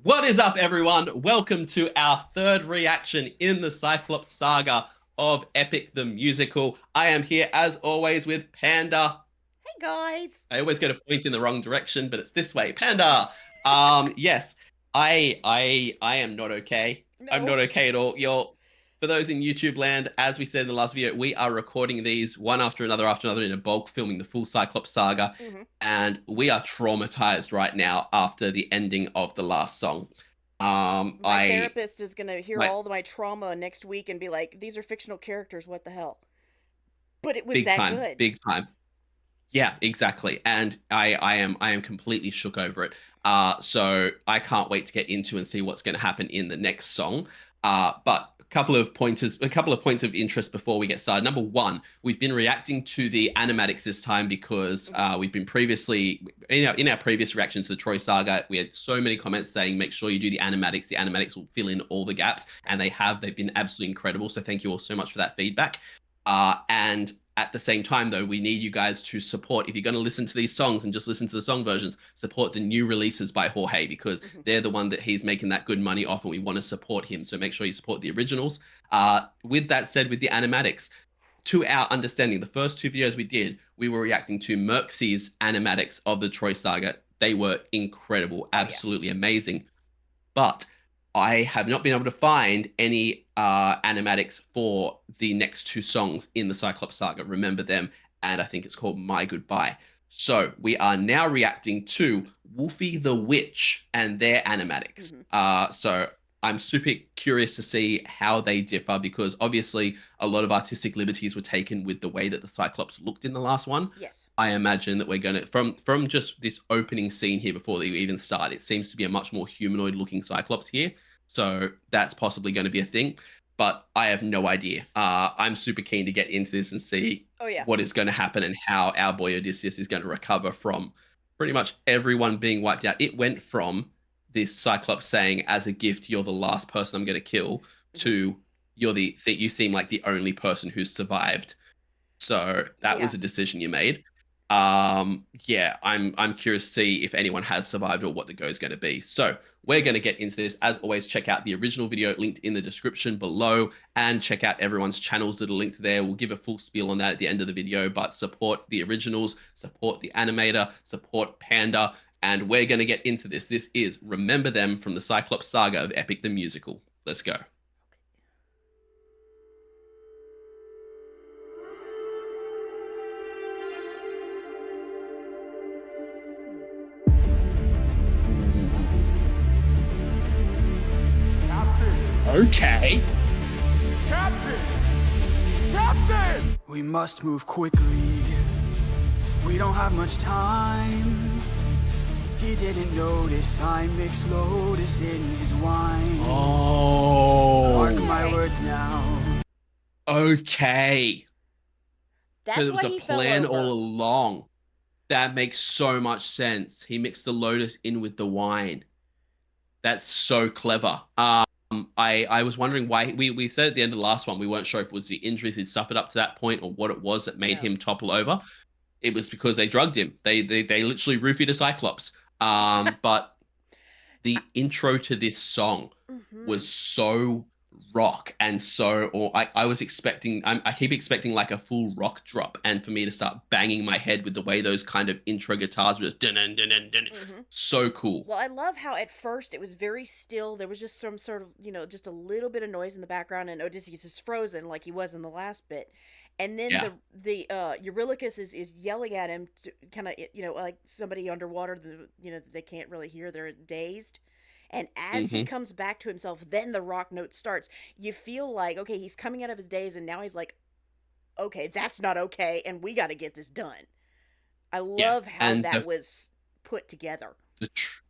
What is up, everyone? Welcome to our third reaction in the Cyclops Saga of Epic the Musical. I am here, as always, with Panda. Hey guys. I always go to point in the wrong direction, but it's this way. Panda! Yes, I am not okay. I'm No. not okay at all. For those in YouTube land, as we said in the last video, we are recording these one after another in a bulk, filming the full Cyclops Saga, hmm and we are traumatized right now after the ending of the last song. My I therapist is gonna hear my all of my trauma next week and be like, "These are fictional characters. What the hell?" But it was big that time, good. big time. Yeah, exactly. And I am completely shook over it. So I can't wait to get into and see what's going to happen in the next song. But a couple of points of interest before we get started. Number one, we've been reacting to the animatics this time because hmm we've been previously in our previous reaction to the Troy Saga, we had so many comments saying make sure you do the animatics. The animatics will fill in all the gaps, and they have. They've been absolutely incredible. So thank you all so much for that feedback. And at the same time, though, we need you guys to support. If you're going to listen to these songs and just listen to the song versions, support the new releases by Jorge because hmm they're the one that he's making that good money off, and we want to support him. So make sure you support the originals. With that said, with the animatics, to our understanding, the first two videos we did, we were reacting to Merxie's animatics of the Troy Saga. They were incredible, Oh yeah. absolutely amazing. But I have not been able to find any animatics for the next two songs in the Cyclops Saga. Remember them, and I think it's called My Goodbye. So we are now reacting to Wolfy the Witch and their animatics. hmm So I'm super curious to see how they differ because obviously a lot of artistic liberties were taken with the way that the Cyclops looked in the last one. Yes. I imagine that we're going to from just this opening scene here before they even start, it seems to be a much more humanoid looking Cyclops here. So that's possibly going to be a thing, but I have no idea. I'm super keen to get into this and see Oh yeah. what is going to happen and how our boy Odysseus is going to recover from pretty much everyone being wiped out. It went from this Cyclops saying, "As a gift, you're the last person I'm going to kill," hmm to you seem like the only person who's survived. So that Yeah. was a decision you made. Yeah, I'm curious to see if anyone has survived or what the go is going to be. So we're going to get into this. As always, check out the original video linked in the description below and check out everyone's channels that are linked there. We'll give a full spiel on that at the end of the video, but support the originals, support the animator, support Panda, and we're going to get into this. This is Remember Them from the Cyclops Saga of Epic the Musical. Let's go. Captain! Okay. Captain! Captain! We must move quickly. We don't have much time. He didn't notice I mixed lotus in his wine. Mark Oh. my words now. Okay. Because That's it was why a he fell plan all over. along. That makes so much sense. He mixed the lotus in with the wine. That's so clever. I was wondering why we said at the end of the last one we weren't sure if it was the injuries he'd suffered up to that point or what it was that made Yeah. him topple over. It was because they drugged him. They literally roofied a Cyclops. But the intro to this song hmm was so rock and so or I was expecting I keep expecting like a full rock drop and for me to start banging my head with the way those kind of intro guitars were just dun, dun, dun, dun, dun. hmm So cool. Well, I love how at first it was very still. There was just some sort of, just a little bit of noise in the background, and Odysseus is frozen like he was in the last bit. And then Yeah. the Eurylochus is yelling at him, to kind of, like somebody underwater. They can't really hear. They're dazed. And as he Hmm. comes back to himself, then the rock note starts. You feel like, okay, he's coming out of his daze, and now he's like, okay, that's not okay, and we got to get this done. I Yeah. love how And that was put together. the tr-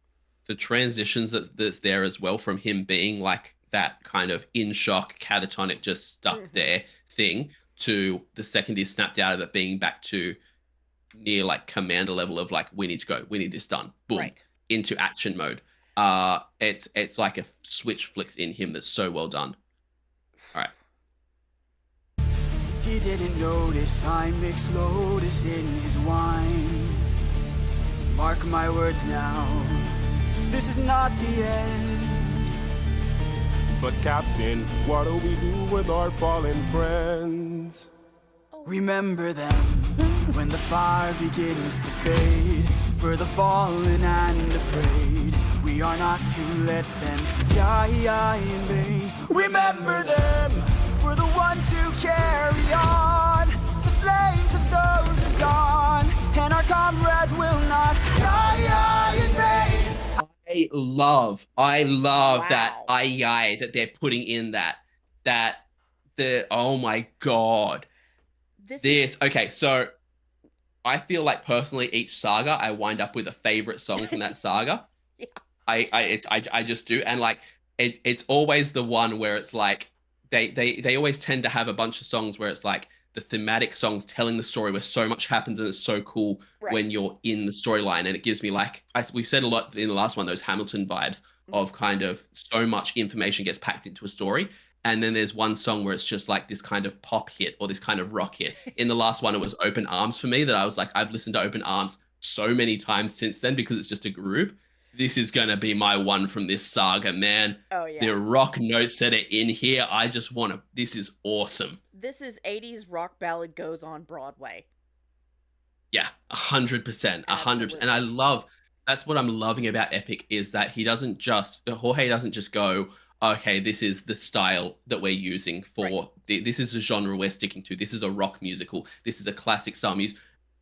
the transitions that's there as well from him being like that kind of in shock catatonic just stuck hmm there thing to the second he's snapped out of it being back to near like commander level of like we need to go, we need this done, boom, Right. into action mode. It's like a switch flicks in him that's so well done. All right. He didn't notice I mixed lotus in his wine. Mark my words now. This is not the end. But Captain, what do we do with our fallen friends? Remember them when the fire begins to fade. For the fallen and afraid, we are not to let them die in vain. Remember them, we're the ones who carry on. The flames of those are gone, and our comrades will not die in vain. I love that Wow. that they're putting in oh my god. This is Okay, so I feel like personally each saga I wind up with a favorite song from that saga. yeah. I just do, and like it's always the one where it's like they always tend to have a bunch of songs where it's like the thematic songs telling the story where so much happens and it's so cool Right. when you're in the storyline, and it gives me like we said a lot in the last one, those Hamilton vibes of kind of so much information gets packed into a story. And then there's one song where it's just like this kind of pop hit or this kind of rock hit. In the last one, it was Open Arms for me, that I was like, I've listened to Open Arms so many times since then because it's just a groove. This is going to be my one from this saga, man. Oh yeah. The rock notes that are in here, I just want to, this is awesome. This is 80s rock ballad goes on Broadway. Yeah, 100%, 100%. And that's what I'm loving about Epic, is that Jorge doesn't just go, okay, this is the style that we're using for this is the genre we're sticking to. This is a rock musical. This is a classic style music.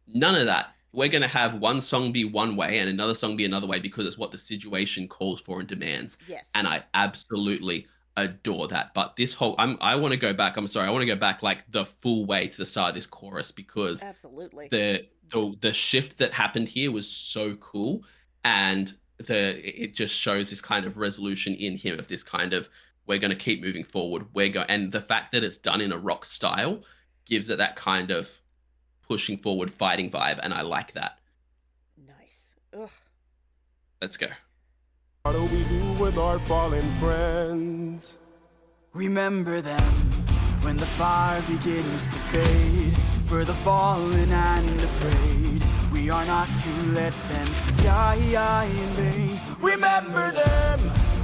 None of that. We're going to have one song be one way and another song be another way because it's what the situation calls for and demands. Yes. And I absolutely adore that. But this whole, I want to go back. I'm sorry. I want to go back like the full way to the start of this chorus, because absolutely the shift that happened here was so cool. And it just shows this kind of resolution in him of this kind of, we're going to keep moving forward. And the fact that it's done in a rock style gives it that kind of pushing forward, fighting vibe, and I like that. Nice. Ugh. Let's go. What do we do with our fallen friends? Remember them when the fire begins to fade. For the fallen and afraid, we are not to let them die in vain. Remember them,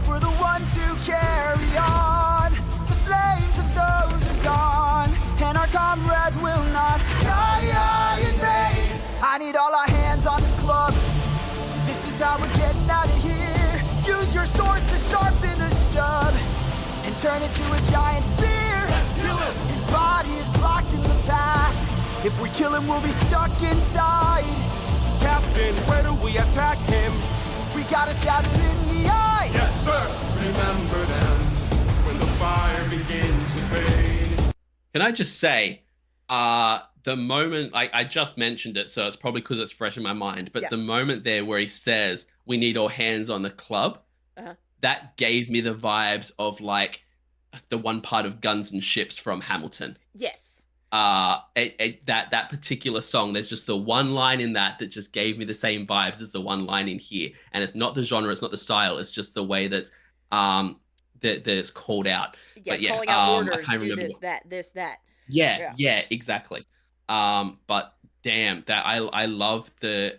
we're the ones who carry on. The flames of those are gone, and our comrades will not die in vain. I need all our hands on this club. This is how we're getting out of here. Use your swords to sharpen a stub and turn it to a giant spear. Let's kill him. His body is blocked in the path. If we kill him, we'll be stuck inside. Captain, where do we attack him? We gotta stab him in the eye. Yes, sir. Remember them when the fire begins to fade. Can I just say, the moment, I just mentioned it, so it's probably because it's fresh in my mind, but the moment there where he says, we need all hands on the club, that gave me the vibes of like the one part of Guns and Ships from Hamilton. Yes. That particular song, there's just the one line in that just gave me the same vibes as the one line in here. And it's not the genre, it's not the style, it's just the way that it's called out. Yeah, but yeah, calling out orders, I can't do remember this, that. Yeah, exactly. But damn, that I love the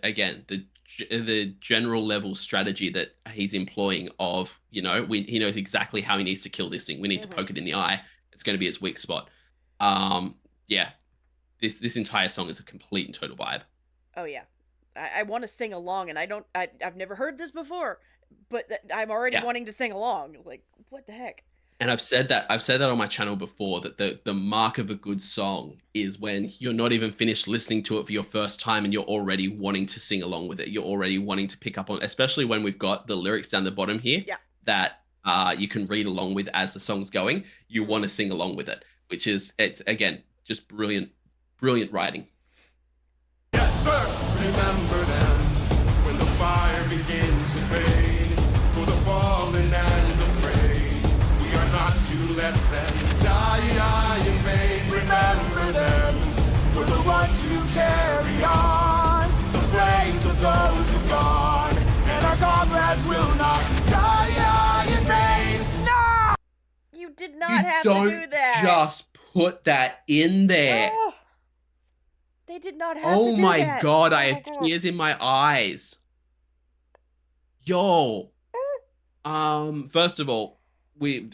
general level strategy that he's employing of, he knows exactly how he needs to kill this thing. We need to poke it in the eye. It's going to be its weak spot. Yeah, this entire song is a complete and total vibe. Oh yeah, I want to sing along, and I've never heard this before, but I'm already wanting to sing along. Like, what the heck? And I've said that on my channel before, that the mark of a good song is when you're not even finished listening to it for your first time and you're already wanting to sing along with it. You're already wanting to pick up on, especially when we've got the lyrics down the bottom here that you can read along with as the song's going. You want to sing along with it, which is, it's again, just brilliant writing. Yes, sir. Remember them when the fire begins to fade. For the fallen and afraid, we are not to let them die in vain. Remember them, we're the ones who carry on. The flames of those who gone, and our comrades will not die in vain. No! You did not have to do that. Just put that in there. Oh, they did not have to Oh do my that. god, Oh I my have God. tears in my eyes. Yo, First of all,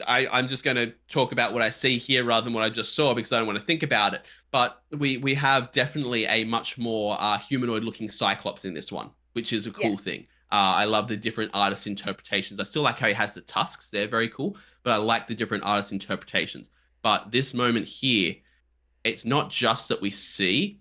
I'm just going to talk about what I see here rather than what I just saw because I don't want to think about it. But we have definitely a much more humanoid-looking Cyclops in this one, which is a cool Yes. thing. I love the different artist interpretations. I still like how he has the tusks; they're very cool. But I like the different artist interpretations. But this moment here, it's not just that we see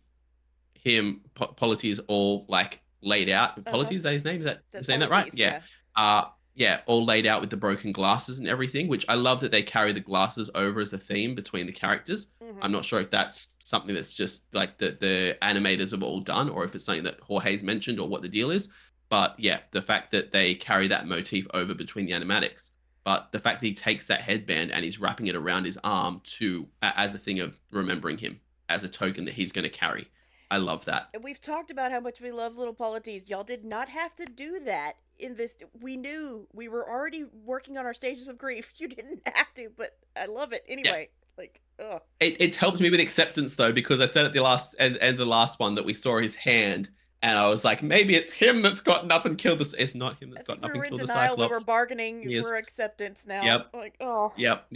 him. Polity is all like laid out. Uh-huh. Polity is that his name? Is that The I'm saying that right? polities, Yeah. yeah. Yeah, all laid out with the broken glasses and everything, which I love that they carry the glasses over as a theme between the characters. Mm-hmm. I'm not sure if that's something that's just like the animators have all done or if it's something that Jorge's mentioned or what the deal is. But yeah, the fact that they carry that motif over between the animatics. But the fact that he takes that headband and he's wrapping it around his arm to as a thing of remembering him as a token that he's going to carry. I love that. And we've talked about how much we love little polities. Y'all did not have to do that in this. We knew we were already working on our stages of grief. You didn't have to, but I love it Yeah. anyway. Like, oh. It's helped me with acceptance though, because I said at the last and the last one that we saw his hand, and I was like, maybe it's him that's gotten up and killed this. It's not him I that's think gotten we up were and in killed the denial. We were Cyclops. bargaining He is. for acceptance now. Yep. Like, oh. Yep.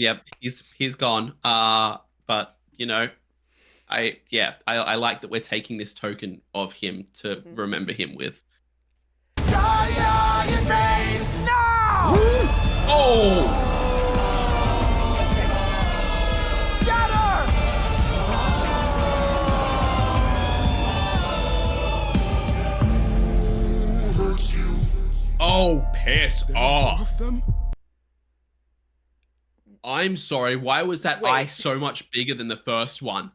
He's gone. But you know, I like that we're taking this token of him to remember him with. Die in vain! No! Oh! Scatter! Who hurts you? Oh, piss There are more off. of them? I'm sorry. Why was that Wait. eye so much bigger than the first one?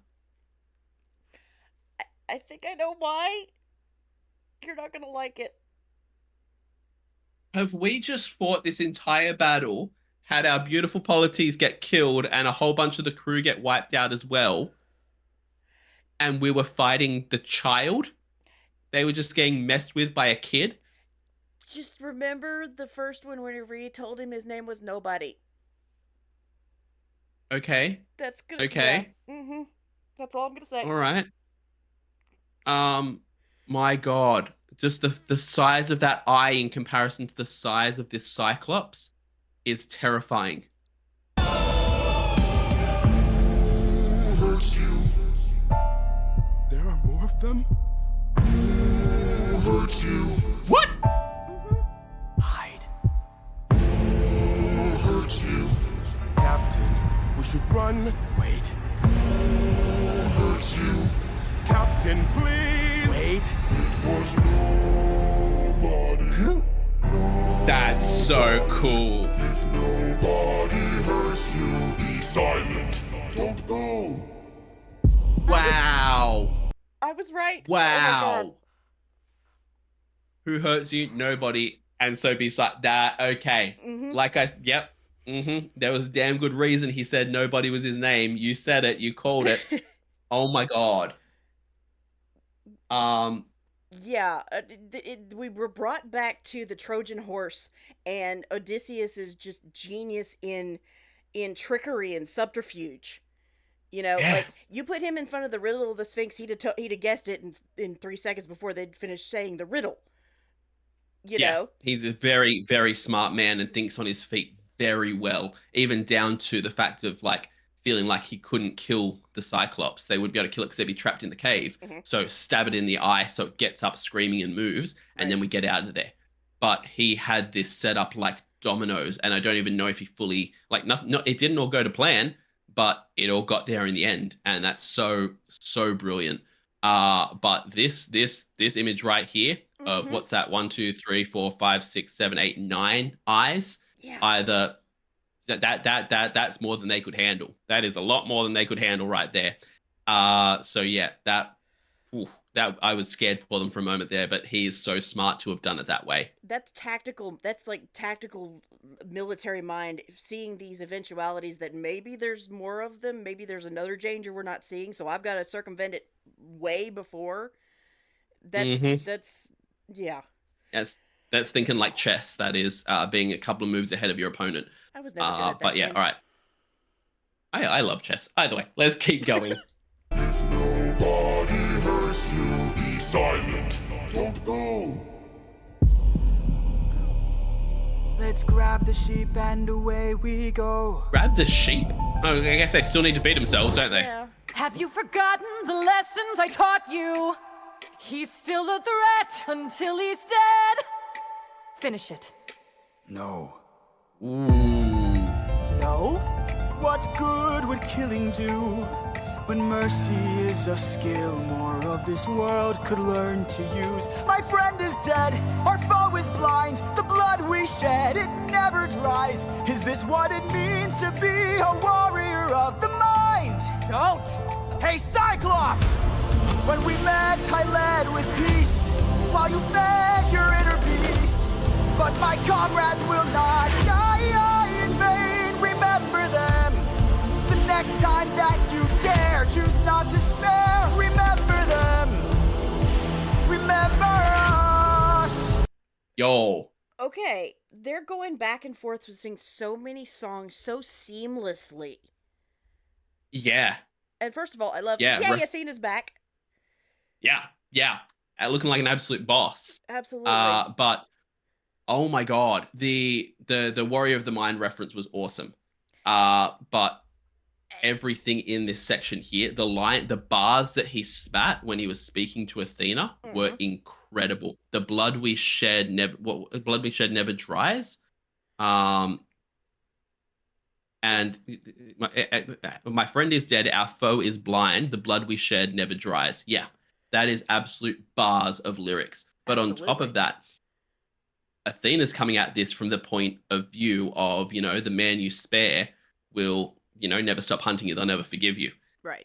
I think I know why. You're not gonna like it. Have we just fought this entire battle, had our beautiful polities get killed, and a whole bunch of the crew get wiped out as well? And we were fighting the child? They were just getting messed with by a kid? Just remember the first one whenever you told him his name was Nobody. Okay. That's good. Okay. Yeah. Mm-hmm. That's all I'm gonna say. All right. My God. Just the size of that eye in comparison to the size of this Cyclops is terrifying. Who hurts you? There are more of them? Who hurts you? What? Hide. Who hurts you? Captain, we should run. Wait. Who hurts you? Captain, please! Wait. It was nobody. That's so cool. If nobody hurts you, be silent. Don't go. Wow. I was right. Oh my Wow. God. Who hurts you? Nobody. And so beside that, okay. Mhm. Yep. There was a damn good reason he said nobody was his name. You said it. You called it. Oh my God. Yeah, we were brought back to the Trojan horse, and Odysseus is just genius in trickery and subterfuge. You know, Yeah. like you put him in front of the riddle of the Sphinx, he'd have guessed it in 3 seconds before they'd finished saying the riddle. You know, He's a very, very smart man and thinks on his feet very well, even down to the fact of like feeling like he couldn't kill the Cyclops. They would be able to kill it because they'd be trapped in the cave. Mhm. So stab it in the eye so it gets up screaming and moves, and then we get out of there. But he had this set up like dominoes, and I don't even know if he fully like nothing. No, it didn't all go to plan, but it all got there in the end, and that's so brilliant. But this image right here of Mhm. what's that? 1, 2, 3, 4, 5, 6, 7, 8, 9 eyes. yeah. Either that's more than they could handle. That is a lot more than they could handle right there. So yeah, that I was scared for them for a moment there, but he is so smart to have done it that way. That's tactical. That's like tactical military mind, seeing these eventualities that maybe there's more of them, maybe there's another danger we're not seeing, so I've got to circumvent it way before. That's yeah. That's thinking like chess. That is being a couple of moves ahead of your opponent. I was never good at that. But yeah, game. all right. I love chess. Either way, let's keep going. If nobody hurts you, be silent. Don't go. Let's let's grab the sheep and away we go. Grab the sheep? Oh, I guess they still need to feed themselves, don't they? Yeah. Have you forgotten the lessons I taught you? He's still a threat until he's dead. Finish it. No. Ooh. No? What good would killing do? When mercy is a skill more of this world could learn to use. My friend is dead, our foe is blind. The blood we shed, it never dries. Is this what it means to be a warrior of the mind? Don't! Hey, Cyclops! When we met, I led with peace, while you fed your inner beast. But my comrades will not die in vain. Remember them. The next time that you dare, choose not to spare. Remember them. Remember us. Yo. Okay, they're going back and forth with sing so many songs so seamlessly. Yeah. And first of all, I love, Yeah, yay, Athena's back. Yeah. Yeah. Looking like an absolute boss. Absolutely. But oh my god, the Warrior of the Mind reference was awesome. But everything in this section here, the bars that he spat when he was speaking to Athena were incredible. The blood we shed never dries. And my friend is dead, our foe is blind, the blood we shed never dries. Yeah, that is absolute bars of lyrics. But on top of that, Athena's coming at this from the point of view of, the man you spare will, never stop hunting you. They'll never forgive you. Right.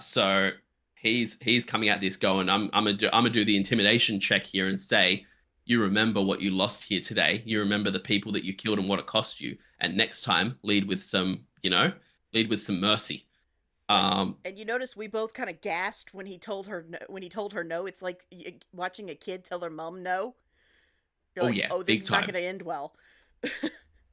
So he's coming at this going, I'm gonna do the intimidation check here and say, you remember what you lost here today. You remember the people that you killed and what it cost you. And next time, lead with some mercy. And you notice we both kind of gasped when he told her no. It's like watching a kid tell their mom no. You're like, yeah, oh, this big is time. not going to end well.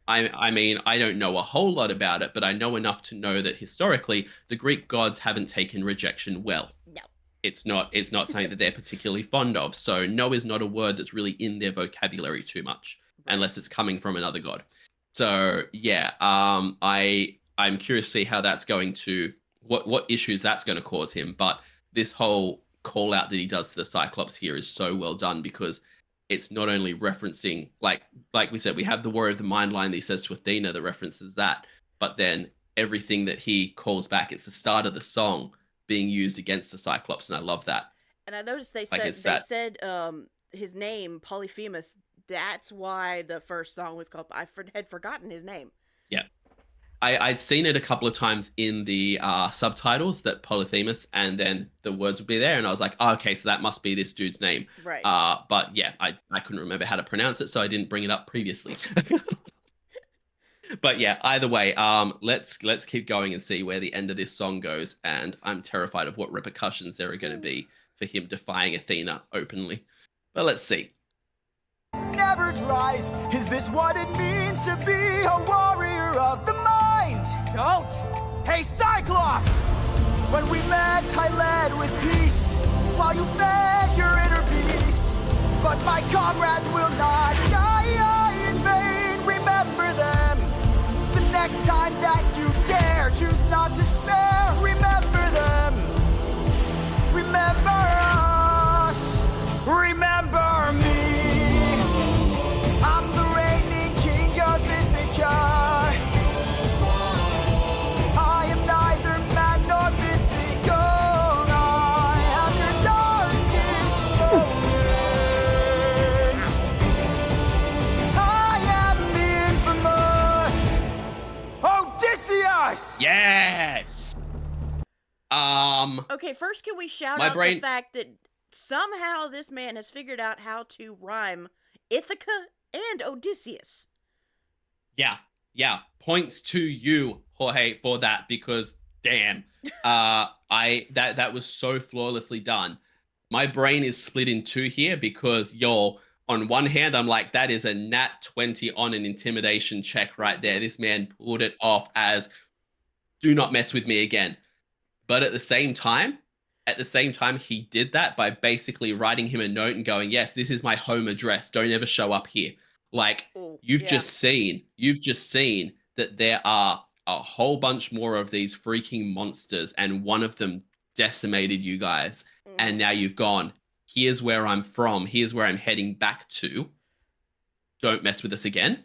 I mean, I don't know a whole lot about it, but I know enough to know that historically, the Greek gods haven't taken rejection well. No. It's not something that they're particularly fond of. So no is not a word that's really in their vocabulary too much, unless it's coming from another god. So yeah, I'm curious to see how that's going to what issues that's going to cause him. But this whole call out that he does to the Cyclops here is so well done because it's not only referencing like we said, we have the Warrior of the Mind line that he says to Athena that references that, but then everything that he calls back, it's the start of the song being used against the Cyclops, and I love that. And I noticed they Like, said his name, Polyphemus. That's why the first song was called. I had forgotten his name. Yeah, I'd seen it a couple of times in the subtitles that Polyphemus, and then the words would be there, and I was like, oh, okay, so that must be this dude's name. Right. But yeah, I couldn't remember how to pronounce it, so I didn't bring it up previously. But yeah, either way, let's keep going and see where the end of this song goes, and I'm terrified of what repercussions there are going to be for him defying Athena openly. But let's see. Never dries. Is this what it means to be a warrior of the mind? Don't! Hey, Cyclops! When we met, I led with peace, while you fed your inner beast. But my comrades will not die in vain. Remember them. The next time that you dare, choose not to spare. Remember them. Remember us. Remember me. I'm the reigning king of Ithaca. I am neither man nor mythical. I am your darkest moment. I am the infamous Odysseus. Yes. Okay, first can we shout My out brain- the fact that somehow this man has figured out how to rhyme Ithaca and Odysseus. Yeah. Points to you, Jorge, for that because damn, that was so flawlessly done. My brain is split in two here because on one hand, I'm like, that is a nat 20 on an intimidation check right there. This man pulled it off as, do not mess with me again. But at the same time, he did that by basically writing him a note and going, yes, this is my home address. Don't ever show up here. Like Oh, you've yeah. just seen that there are a whole bunch more of these freaking monsters, and one of them decimated you guys. And Hmm. now you've gone, here's where I'm from, here's where I'm heading back to. Don't mess with us again.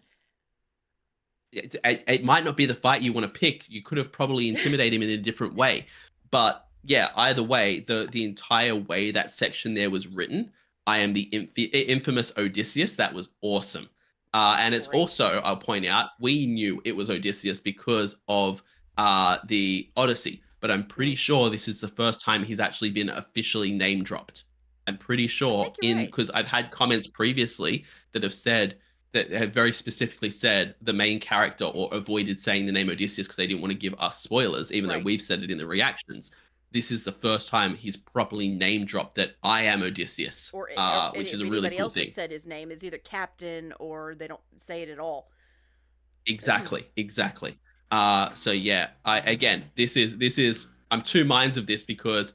It might not be the fight you want to pick. You could have probably intimidated him in a different way. But yeah, either way, the entire way that section there was written, I am the infamous Odysseus. That was awesome. And it's Great. also, I'll point out, we knew it was Odysseus because of the Odyssey. But I'm pretty Hmm. sure this is the first time he's actually been officially name dropped. I'm pretty I sure think you're in right. because I've had comments previously that have said that have very specifically said the main character or avoided saying the name Odysseus because they didn't want to give us spoilers, even though Right. we've said it in the reactions. This is the first time he's properly name dropped that I am Odysseus, Or which is if a really anybody cool else has thing. said his name, it's either Captain or they don't say it at all. Exactly, exactly. So yeah, I again, this is I'm two minds of this because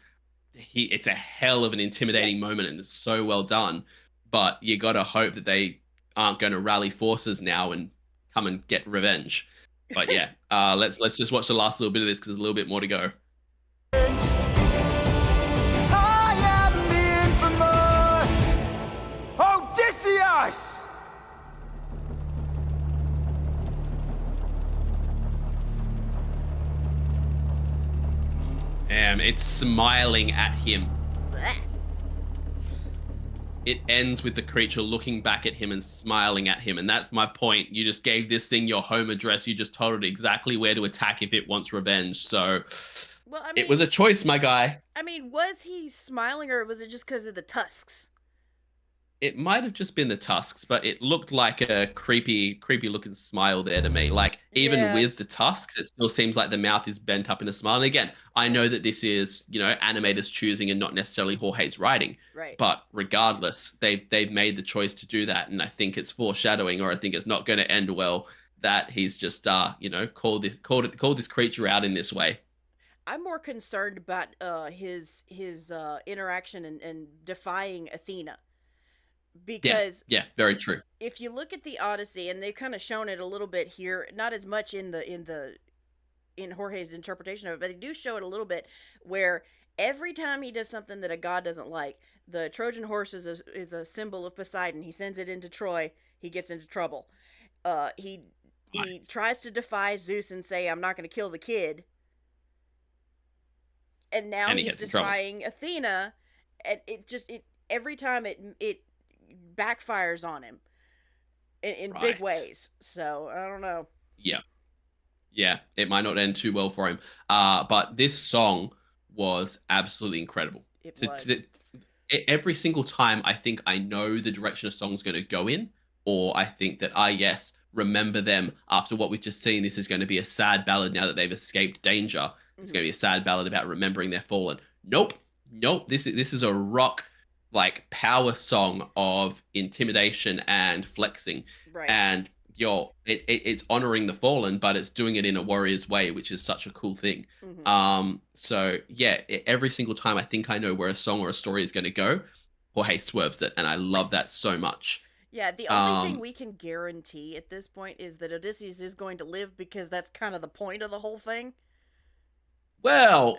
it's a hell of an intimidating Yes. moment and it's so well done. But you got to hope that they aren't going to rally forces now and come and get revenge. But yeah, let's just watch the last little bit of this because there's a little bit more to go. I am the infamous Odysseus! It's smiling at him. Blech. It ends with the creature looking back at him and smiling at him, and that's my point. You just gave this thing your home address. You just told it exactly where to attack if it wants revenge. So Well, it was a choice, my guy. was he smiling or was it just because of the tusks? It might have just been the tusks, but it looked like a creepy looking smile there to me. Like even Yeah. with the tusks, it still seems like the mouth is bent up in a smile. And again, I know that this is, animators choosing and not necessarily Jorge's writing. Right. But regardless, they've made the choice to do that, and I think it's foreshadowing, or I think it's not going to end well that he's just called this creature out in this way. I'm more concerned about his interaction and defying Athena Yeah, because yeah, very true. if you look at the Odyssey, and they've kind of shown it a little bit here, not as much in Jorge's interpretation of it, but they do show it a little bit where every time he does something that a god doesn't like, the Trojan horse is a symbol of Poseidon. He sends it into Troy. He gets into trouble. He Right. tries to defy Zeus and say, "I'm not going to kill the kid," and now And he he's gets in trouble. defying Athena, and it every time it backfires on him in big Right. ways. So I don't know. Yeah. Yeah, it might not end too well for him. But this song was absolutely incredible. It To, was. to, every single time, I think I know the direction a song's going to go in, or I think that yes, remember them after what we've just seen. This is going to be a sad ballad now that they've escaped danger. It's Hmm. going to be a sad ballad about remembering their fallen. Nope, nope. This is a rock like power song of intimidation and flexing, Right. and it's honoring the fallen, but it's doing it in a warrior's way, which is such a cool thing. Hmm. So yeah, every single time I think I know where a song or a story is going to go, Jorge swerves it, and I love that so much. Yeah, the only thing Um, we can guarantee at this point is that Odysseus is going to live because that's kind of the point of the whole thing. well,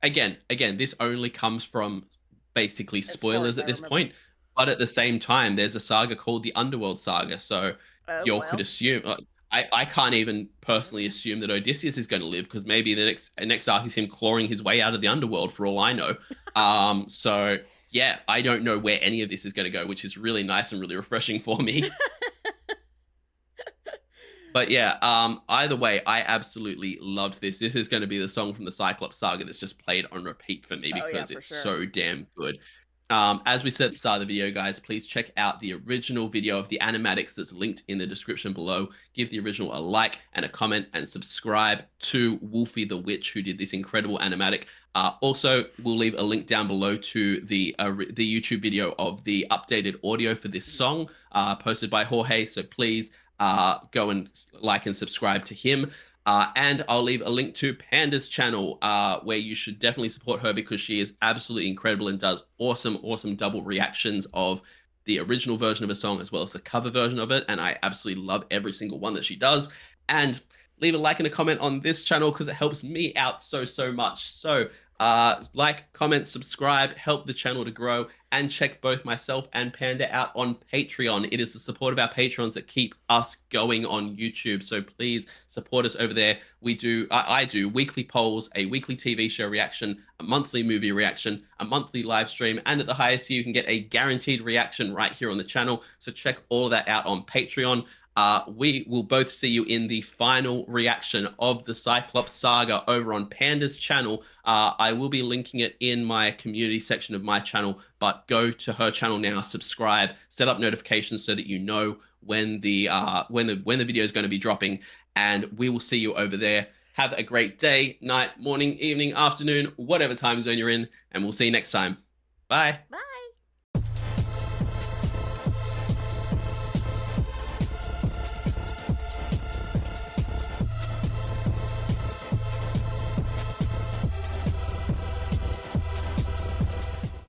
again, this only comes from basically As far spoilers as I at this remember. point, but at the same time, there's a saga called the Underworld Saga, so Oh you could well. assume. I can't even personally assume that Odysseus is going to live because maybe the next arc is him clawing his way out of the underworld for all I know. So yeah, I don't know where any of this is going to go, which is really nice and really refreshing for me. But yeah, either way, I absolutely loved this. This is going to be the song from the Cyclops Saga that's just played on repeat for me Oh yeah, because for it's sure. so damn good. As we said at the start of the video, guys, please check out the original video of the animatics that's linked in the description below. Give the original a like and a comment and subscribe to Wolfy the Witch, who did this incredible animatic. Also, we'll leave a link down below to the YouTube video of the updated audio for this song posted by Jorge. So please go and like and subscribe to him. And I'll leave a link to Panda's channel where you should definitely support her because she is absolutely incredible and does awesome double reactions of the original version of a song as well as the cover version of it, and I absolutely love every single one that she does. And leave a like and a comment on this channel because it helps me out so much. So like, comment, subscribe, help the channel to grow, and check both myself and Panda out on Patreon. It is the support of our patrons that keep us going on YouTube. So please support us over there. I do weekly polls, a weekly TV show reaction, a monthly movie reaction, a monthly live stream, and at the highest tier, you can get a guaranteed reaction right here on the channel. So check all that out on Patreon. We will both see you in the final reaction of the Cyclops Saga over on Panda's channel. I will be linking it in my community section of my channel, but go to her channel now, subscribe, set up notifications so that you know when the video is going to be dropping, and we will see you over there. Have a great day, night, morning, evening, afternoon, whatever time zone you're in, and we'll see you next time. Bye. Bye.